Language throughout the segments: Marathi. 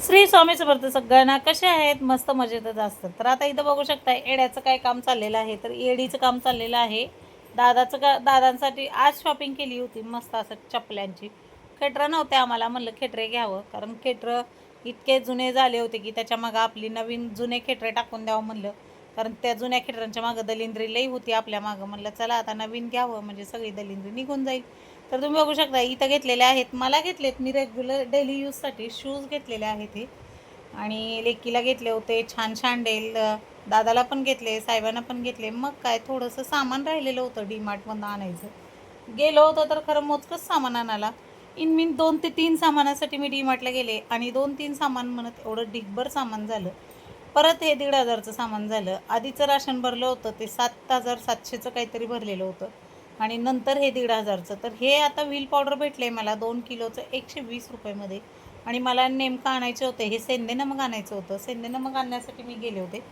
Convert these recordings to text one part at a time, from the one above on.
श्री स्वामी समर्थ. सगळ्यांना कसे आहेत? मस्त मजेतच असतात. तर आता इथं बघू शकता एड्याचं काय काम चाललेलं आहे. तर एडीचं काम चाललेलं आहे. दादांसाठी आज शॉपिंग केली होती मस्त असं चपल्यांची. खेटरं नव्हते आम्हाला, म्हणलं खेटरे घ्यावं, कारण खेटरं इतके जुने झाले होते की त्याच्या मागं आपली नवीन जुने खेटरे टाकून द्यावं म्हणलं, कारण त्या जुन्या खेटरांच्या मागं दलिंद्री लई होती आपल्या मागं. म्हणलं चला आता नवीन घ्यावं म्हणजे सगळी दलिंद्री निघून जाईल. तर तुम्ही बघू शकता इथं घेतलेले आहेत, मला घेतलेत मी रेग्युलर डेली यूजसाठी शूज घेतलेले आहेत हे. आणि लेकीला घेतले होते छान छान दादाला पण घेतले, साहेबांना पण घेतले. मग काय थोडंसं सामान राहिलेलं होतं डीमार्टमधून आणायचं. गेलो होतो तर खरं मोजकंच सामान आणायला. मीन 2 ते 3 सामानासाठी मी डीमार्टला गेले आणि 2-3 सामान म्हणत एवढं ढिगभर सामान झालं. परत हे 1,500चं सामान झालं. आधीचं राशन भरलं होतं ते 7,700चं काहीतरी भरलेलं होतं आणि नंतर हे 1,500चं. तर हे आता व्हील पावडर भेटले मला 2 किलोचं 120 रुपयामध्ये. आणि मला नेमकं आणायचे होते हे सेंदे नमक आणायचं होतं. सेंदे नमक आणण्यासाठी मी गेले होते,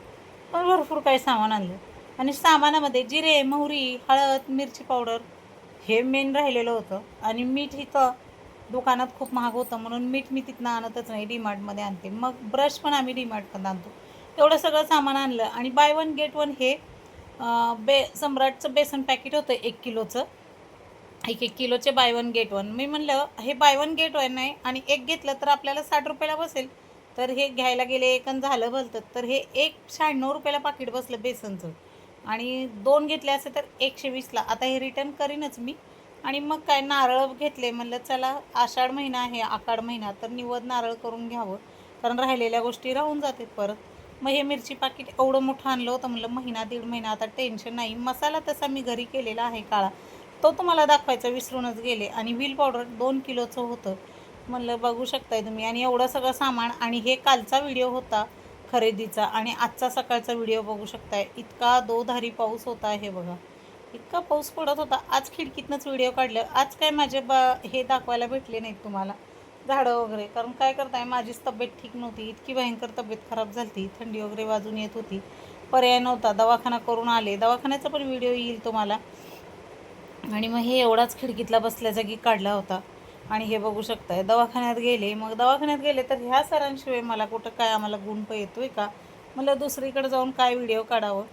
पण भरपूर काही सामान आणलं. आणि सामानामध्ये जिरे, मोहरी, हळद, मिरची पावडर हे मेन राहिलेलं होतं. आणि मीठ इथं दुकानात खूप महाग होतं म्हणून मीठ मी तिथनं आणतच नाही, डीमार्टमध्ये आणते. मग ब्रश पण आम्ही डीमार्टमध्ये आणतो. एवढं सगळं सामान आणलं आणि बाय वन गेट वन हे सम्राटचं बेसन पॅकेट होतं 1 किलोचं. 1 किलोचे बाय वन गेट वन. मी म्हणलं हे बाय वन गेट वन नाही आणि एक घेतलं तर आपल्याला 60 रुपयाला बसेल. तर हे घ्यायला गेले एकन झालं भलतं. तर हे 96 रुपयाला पाकिट बसलं बेसनचं आणि 2 घेतले असे तर 120ला. आता हे रिटर्न करीनच मी. आणि मग काय नारळ घेतले, म्हणलं चला आषाढ महिना आहे, आषाढ महिना, तर निवद नारळ करून घ्यावं, कारण राहिलेल्या गोष्टी राहून जातात परत. मग हे मिरची पाकिट एवढं मोठं आणलं होतं, म्हणलं महिना 1.5 महिना आता टेन्शन नाही. मसाला तसा मी घरी केलेला आहे काळा, तो तुम्हाला दाखवायचा विसरूनच गेले. आणि व्हील पावडर 2 किलोचं होतं, म्हणलं बघू शकताय तुम्ही. आणि एवढं सगळं सामान. आणि हे कालचा व्हिडिओ होता खरेदीचा आणि आजचा सकाळचा व्हिडिओ बघू शकताय. इतका दोधारी पाऊस होता हे बघा, इतका पाऊस पडत होता. आज खिडकीतनंच व्हिडिओ काढलं. आज काय माझे हे दाखवायला भेटले नाहीत तुम्हाला झाडं वगैरे, कारण काय करताय माझीच तब्येत ठीक नव्हती. इतकी भयंकर तब्येत खराब झाली, थंडी वगैरे वाजून येत होती, पर्याय नव्हता. दवाखाना करून आले, दवाखान्याचा पण व्हिडिओ येईल तुम्हाला. आणि मग हे एवढाच खिडकीतला बसल्या जागी काढला होता. आणि हे बघू शकताय दवाखान्यात गेले. मग दवाखान्यात गेले तर ह्या सरांशिवाय मला कुठं काय आम्हाला गुण येतोय का, मला दुसरीकडे जाऊन काय व्हिडिओ काढावं.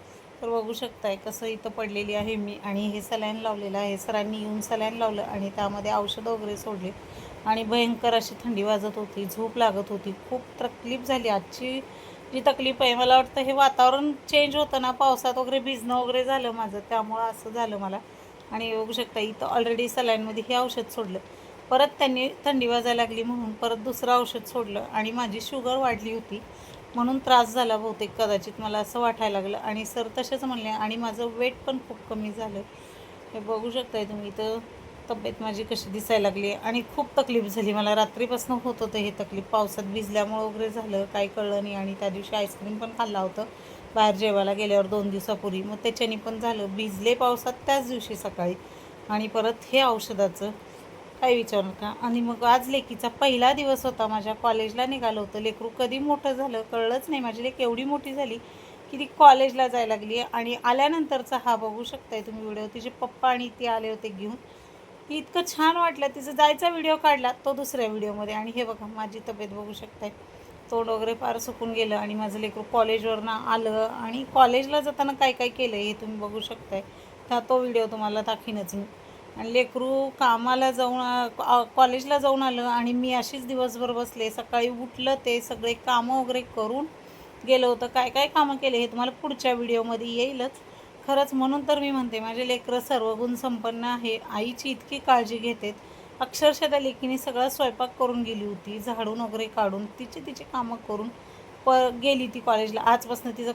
तर बघू शकताय कसं इथं पडलेली आहे मी. आणि हे सलाईन लावलेलं आहे, सरांनी येऊन सलाईन लावलं आणि त्यामध्ये औषधं वगैरे सोडले. आणि भयंकर अशी थंडी वाजत होती, झोप लागत होती, खूप तकलीफ झाली आजची. जी तकलीफ आहे मला वाटतं हे वातावरण चेंज होतं ना, पावसात वगैरे भिजणं वगैरे झालं माझं, त्यामुळं असं झालं मला. आणि बघू शकता इथं ऑलरेडी सलाईनमध्ये हे औषध सोडलं. परत त्यांनी थंडी वाजायला लागली म्हणून परत दुसरं औषध सोडलं. आणि माझी शुगर वाढली होती म्हणून त्रास झाला बहुतेक, कदाचित मला असं वाटायला लागलं. आणि सर तसेच म्हणले. आणि माझं वेट पण खूप कमी झालं. हे बघू शकताय तुम्ही इथं तब्येत माझी कशी दिसायला लागली. आणि खूप तकलीफ झाली मला, रात्रीपासून होत होतं हे तकलीफ. पावसात भिजल्यामुळं वगैरे झालं काही कळलं नाही. आणि त्या दिवशी आईस्क्रीम पण खाल्ला होतं बाहेर जेवायला गेल्यावर 2 दिवसापूर्वी, मग त्याच्याने पण झालं. भिजले पावसात त्याच दिवशी सकाळी. आणि परत हे औषधाचं काय विचारू नका. आणि मग आज लेकीचा पहिला दिवस होता, माझ्या कॉलेजला निघालं होतं. लेकरू कधी मोठं झालं कळलंच नाही. माझी लेक एवढी मोठी झाली की ती कॉलेजला जायला लागली. आणि आल्यानंतरचा हा बघू शकताय तुम्ही व्हिडिओ. तिचे पप्पा आणि ती आले होते घेऊन. इतकं छान वाटलं. तिचं जायचा व्हिडिओ काढला तो दुसऱ्या व्हिडिओमध्ये. आणि हे बघा माझी तब्येत बघू शकताय, तोंड वगैरे फार सुकून गेलं. आणि माझं लेकरू कॉलेजवरनं आलं आणि कॉलेजला जाताना काय काय केलं हे तुम्ही बघू शकताय. तो व्हिडिओ तुम्हाला दाखवीनच मी. आणि लेकरू कामाला जाऊन कॉलेजला जाऊन आलं आणि मी अशीच दिवसभर बसले. सकाळी उठलं, ते सगळे कामं वगैरे करून गेलं होतं. काय काय कामं केले हे तुम्हाला पुढच्या व्हिडिओमध्ये येईलच. खरंच म्हणून तर मी म्हणते माझे लेकरं सर्वगुण संपन्न आहे. आईची इतकी काळजी घेतात. अक्षरशः त्या लेकीने सगळा स्वयंपाक करून गेली होती, झाडून वगैरे काढून तिची कामं करून गेली ती कॉलेजला. आजपासून तिचं